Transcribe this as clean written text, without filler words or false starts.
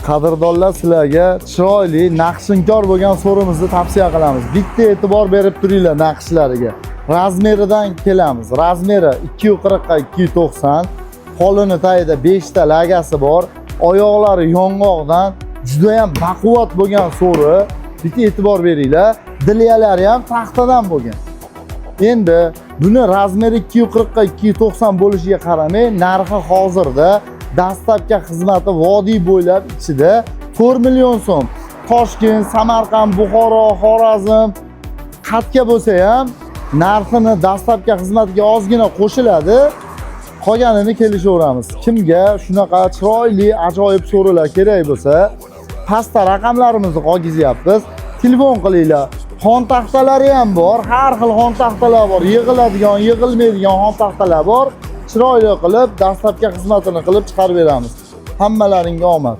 Qadrdonlar, sizlarga chiroyli, naqshinkor bo'lgan so'rimizni tavsiya qilamiz. Bitta e'tibor berib turinglar naqshlariga. Razmeridan kelamiz. Razmeri 240 ga 290. Qo'lini tagida 5 ta lagasi bor. Oyoqlari yong'oqdan juda ham baquvvat bo'lgan so'ri. Bitta e'tibor beringlar. Dilyalari ham taxtadan bo'lgan. Endi buni razmeri 240 ga 290 bo'lishiga qaramay, narxi hozirda dastlabki xizmati vodiy bo'ylab ichida 4 million so'm. Toshkent, Samarqand, Buxoro, Xorazm qatga bo'lsa ham narxini dastlabki xizmatiga ozgina qo'shiladi. Qolganini kelishaveramiz. Kimga shunaqa chiroyli, ajoyib so'rilar kerak bo'lsa, pastda raqamlarimizni qoldiryapmiz. Telefon qilinglar. Xon taxtalari ham bor, har xil xon taxtalar bor, yig'iladigan, yig'ilmaydigan xon taxtalar bor. Chiroyli qilib dastlabki xizmatini qilib chiqarib beramiz. Hammalaringga omad.